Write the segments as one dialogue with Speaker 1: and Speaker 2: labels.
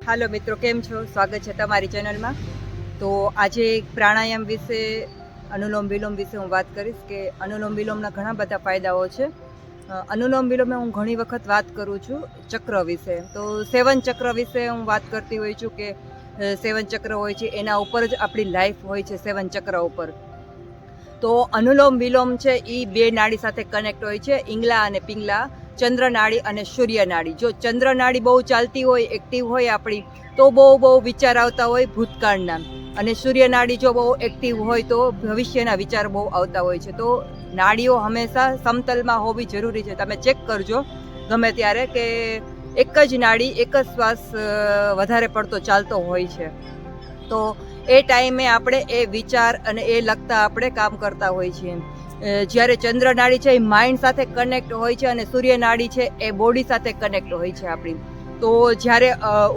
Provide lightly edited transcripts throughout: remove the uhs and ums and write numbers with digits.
Speaker 1: હાલો મિત્રો, કેમ છો? સ્વાગત છે તમારી ચેનલમાં. તો આજે એક પ્રાણાયામ વિશે, અનુલોમ વિલોમ વિશે હું વાત કરીશ કે અનુલોમ વિલોમના ઘણા બધા ફાયદાઓ છે. અનુલોમ વિલોમ હું ઘણી વખત વાત કરું છું ચક્ર વિશે. તો 7 ચક્ર વિશે હું વાત કરતી હોઈ છું કે 7 ચક્ર હોય છે, એના ઉપર જ આપણી લાઈફ હોય છે, 7 ચક્ર ઉપર. તો અનુલોમ વિલોમ છે એ 2 નાડી સાથે કનેક્ટ હોય છે, ઈંગલા અને પિંગલા, ચંદ્ર નાડી અને સૂર્ય નાડી. જો ચંદ્ર નાડી બહુ ચાલતી હોય, એક્ટિવ હોય આપણી, તો બહુ વિચાર આવતા હોય ભૂતકાળના, અને સૂર્ય નાડી જો બહુ એક્ટિવ હોય તો ભવિષ્યના વિચાર બહુ આવતા હોય છે. તો નાડીઓ હંમેશા સમતલમાં હોવી જરૂરી છે. તમે ચેક કરજો ગમે ત્યારે કે એક જ નાડી, એક જ શ્વાસ વધારે પડતો ચાલતો હોય છે, તો એ ટાઈમે આપણે એ વિચાર અને એ લગતા આપણે કામ કરતા હોય છીએ. જ્યારે ચંદ્ર નાડી છે એ માઇન્ડ સાથે કનેક્ટ હોય છે અને સૂર્ય નાડી છે એ બોડી સાથે કનેક્ટ હોય છે આપણી. તો જ્યારે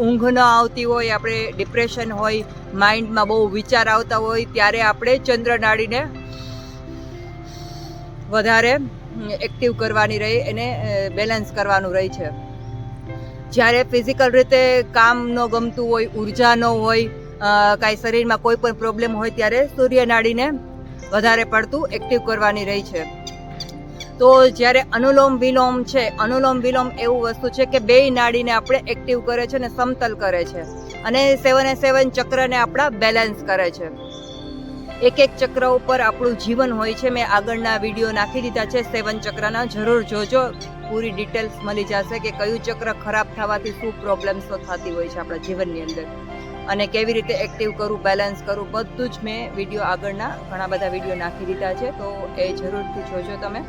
Speaker 1: ઊંઘ ન આવતી હોય, આપણે ડિપ્રેશન હોય, માઇન્ડમાં બહુ વિચાર આવતા હોય, ત્યારે આપણે ચંદ્ર નાડીને વધારે એક્ટિવ કરવાની રહી, એને બેલેન્સ કરવાનું રહી છે. જ્યારે ફિઝિકલ રીતે કામ ન ગમતું હોય, ઉર્જા ન હોય, કાંઈ શરીરમાં કોઈ પણ પ્રોબ્લેમ હોય, ત્યારે સૂર્ય નાડીને વધારે પડતું એક્ટિવ કરવાની રહી છે. તો જ્યારે અનુલોમ વિલોમ છે, અનુલોમ વિલોમ એવું વસ્તુ છે કે 2 નાડીને આપણે એક્ટિવ કરે છે અને સમતલ કરે છે, અને 7 ચક્રને આપણા બેલેન્સ કરે છે. એક ચક્ર ઉપર આપણું જીવન હોય છે. મેં આગળના વિડીયો નાખી દીધા છે 7 ચક્રના, જરૂર જોજો, પૂરી ડિટેલ્સ મળી જશે કે કયું ચક્ર ખરાબ થવાથી શું પ્રોબ્લેમ્સ થતી હોય છે આપણા જીવનની અંદર, અને કેવી રીતે એક્ટિવ કરવું, બેલેન્સ કરવું, બધું જ મેં વિડીયો આગળના ઘણા બધા વિડીયો નાખી દીધા છે, તો એ જરૂરથી જોજો તમે.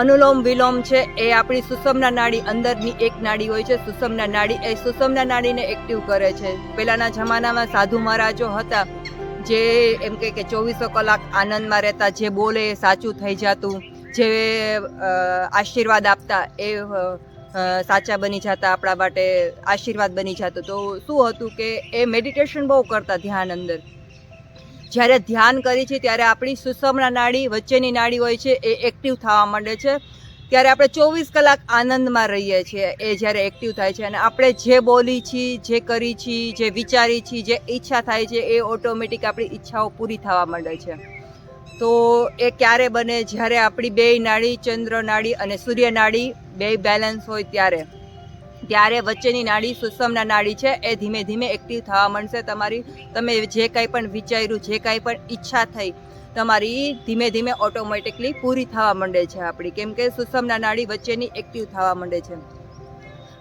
Speaker 1: અનુલોમ વિલોમ છે એ આપણી સુષુમ્ના નાડી, અંદરની એક નાડી હોય છે સુષુમ્ના નાડી, એ સુષુમ્ના નાડીને એક્ટિવ કરે છે. પહેલાના જમાનામાં સાધુ મહારાજો હતા જે એમ કે 24 કલાક આનંદમાં રહેતા, જે બોલે એ સાચું થઈ જતું, જે આશીર્વાદ આપતા એ સાચા બની જતા, આપણા માટે આશીર્વાદ બની જતો. તો શું હતું કે એ મેડિટેશન બહુ કરતા, ધ્યાન અંદર. જ્યારે ધ્યાન કરીએ છીએ ત્યારે આપણી સુષુમ્ના નાડી, વચ્ચેની નાડી હોય છે, એ એક્ટિવ થવા માંડે છે. ત્યારે આપણે 24 કલાક આનંદમાં રહીએ છીએ, એ જ્યારે એક્ટિવ થાય છે, અને આપણે જે બોલી છીએ, જે કરી છીએ, જે વિચારી છીએ, જે ઈચ્છા થાય છે, એ ઓટોમેટિક આપણી ઈચ્છાઓ પૂરી થવા માંડે છે. તો એ ક્યારે બને? જ્યારે આપણી 2 નાડી, ચંદ્ર નાડી અને સૂર્ય નાડી 2 બેલેન્સ હોય ત્યારે વચ્ચેની નાડી, સુષુમ્ના નાડી છે, એ ધીમે ધીમે એક્ટિવ થવા માંડશે. તમે જે કાંઈ પણ વિચાર્યું, જે કાંઈ પણ ઈચ્છા થઈ, તમારી ધીમે ધીમે ઓટોમેટિકલી પૂરી થવા માંડે છે આપણી, કેમ કે સુષુમ્ના નાડી વચ્ચેની એક્ટિવ થવા માંડે છે.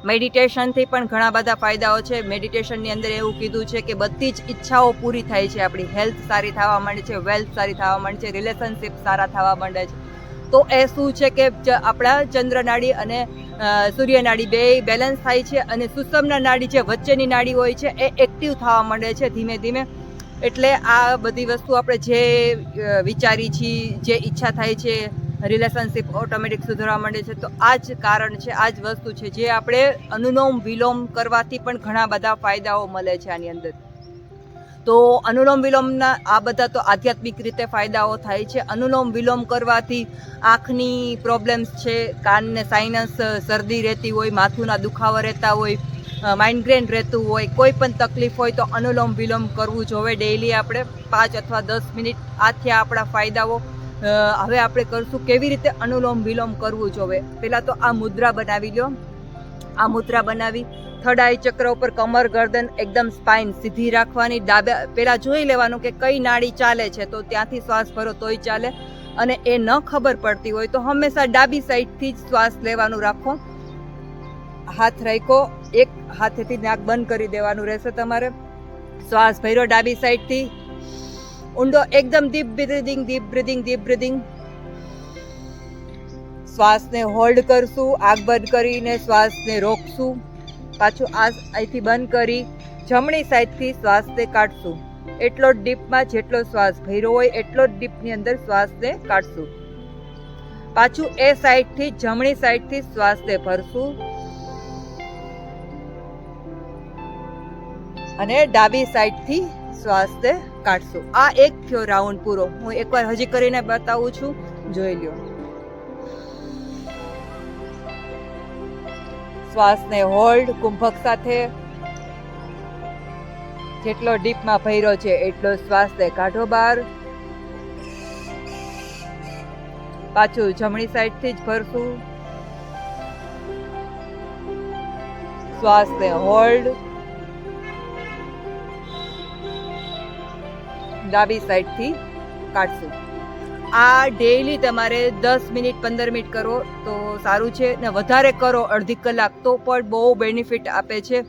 Speaker 1: મેડિટેશનથી પણ ઘણા બધા ફાયદાઓ છે. મેડિટેશનની અંદર એવું કીધું છે કે બધી જ ઈચ્છાઓ પૂરી થાય છે આપણી, હેલ્થ સારી થવા માંડે છે, વેલ્થ સારી થવા માંડે છે, રિલેશનશિપ સારા થવા માંડે છે. તો એ શું છે કે આપણા ચંદ્ર નાડી અને સૂર્ય નાડી 2 બેલેન્સ થાય છે, અને સુષુમ્ના નાડી જે વચ્ચેની નાડી હોય છે એ એક્ટિવ થવા માંડે છે ધીમે ધીમે. એટલે આ બધી વસ્તુ આપણે જે વિચારી છીએ, જે ઈચ્છા થાય છે, રિલેશનશિપ ઓટોમેટિક સુધરવા માંડે છે. તો આ જ કારણ છે, આ જ વસ્તુ છે જે આપણે અનુલોમ વિલોમ કરવાથી પણ ઘણા બધા ફાયદાઓ મળે છે આની અંદર. તો અનુલોમ વિલોમના આ બધા તો આધ્યાત્મિક રીતે ફાયદાઓ થાય છે. અનુલોમ વિલોમ કરવાથી આંખની પ્રોબ્લેમ્સ છે, કાનને સાઇનસ, શરદી રહેતી હોય, માથુંના દુખાવા રહેતા હોય, માઇગ્રેન રહેતું હોય, કોઈ પણ તકલીફ હોય તો અનુલોમ વિલોમ કરવું જોઈએ ડેઈલી આપણે 5 અથવા 10 મિનિટ. આ થયા આપણા ફાયદાઓ. હવે આપણે કરશું કેવી રીતે અનુલોમ વિલોમ કરવું જોઈએ. પહેલાં તો આ મુદ્રા બનાવી લો. આ મુદ્રા બનાવી થર્ડ આઈ ચક્ર ઉપર કમર, ગરદન એકદમ સ્પાઇન સીધી રાખવાની. પહેલાં જોઈ લેવાનું કે કઈ નાડી ચાલે છે, તો ત્યાંથી શ્વાસ ભરો તોય ચાલે, અને એ ન ખબર પડતી હોય તો હંમેશા ડાબી સાઈડથી જ શ્વાસ લેવાનું રાખો. હાથ રાખ્યો, એક હાથેથી નાક બંધ કરી દેવાનું રહેશે તમારે. શ્વાસ ભર્યો ડાબી સાઈડથી, ઊંડો એકદમ deep breathing, deep breathing, deep breathing. શ્વાસને હોલ્ડ કરશું, આંખ બંધ કરીને શ્વાસને રોકશું. પાછું અહીંથી બંધ કરી જમણી સાઈડથી શ્વાસને કાઢશું. એટલો જ ડીપમાં જેટલો શ્વાસ ભર્યો હોય એટલો જ ડીપની અંદર શ્વાસને કાઢશું. પાછું એ સાઈડથી જમણી સાઈડથી શ્વાસને ભરશું, અને ડાબી સાઈડથી શ્વાસને કાઢશું. આ એક થયો રાઉન્ડ પૂરો. હું એકવાર હજી કરીને બતાવું છું, જોઈ લ્યો. શ્વાસને હોલ્ડ કુંભક સાથે, જેટલો ડીપમાં ભર્યો છે એટલો શ્વાસને કાઢો બહાર. પાછું જમણી સાઈડથી જ ભરશું. શ્વાસને હોલ્ડ. ડાબી સાઈડથી કાઢશું. આ ડેઈલી તમારે 10 મિનિટ 15 મિનિટ કરો તો સારું છે, ને વધારે કરો અડધી કલાક તો પણ બહુ બેનિફિટ આપે છે.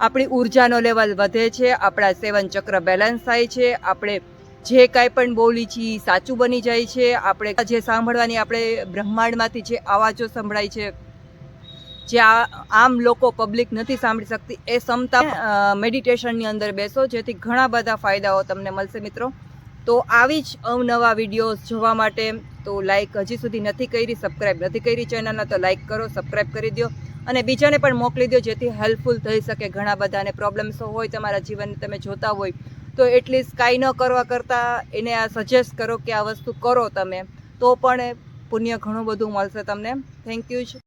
Speaker 1: આપણી ઉર્જાનો લેવલ વધે છે, આપણા સેવન ચક્ર બેલેન્સ થાય છે, આપણે જે કાંઈ પણ બોલી છીએ સાચું બની જાય છે, આપણે જે સાંભળવાની આપણે બ્રહ્માંડમાંથી જે અવાજો સંભળાય છે, જે આમ લોકો પબ્લિક નથી સાંભળી શકતી, એ ક્ષમતા મેડિટેશનની અંદર બેસો, જેથી ઘણા બધા ફાયદાઓ તમને મળશે મિત્રો. તો આવી જ અવનવા વિડીયોઝ જોવા માટે તો લાઈક હજી સુધી નથી કરી, સબસ્ક્રાઈબ નથી કરી ચેનલને તો લાઈક કરો, સબસ્ક્રાઈબ કરી દો અને બીજાને પણ મોકલી દો, જેથી હેલ્પફુલ થઈ શકે. ઘણા બધાને પ્રોબ્લેમ્સ હોય તમારા જીવન તમે જોતા હોય તો એટલીસ્ટ કાંઈ ન કરવા કરતાં એને આ સજેસ્ટ કરો કે આ વસ્તુ કરો તમે, તો પણ પુણ્ય ઘણું બધું મળશે તમને. Thank you.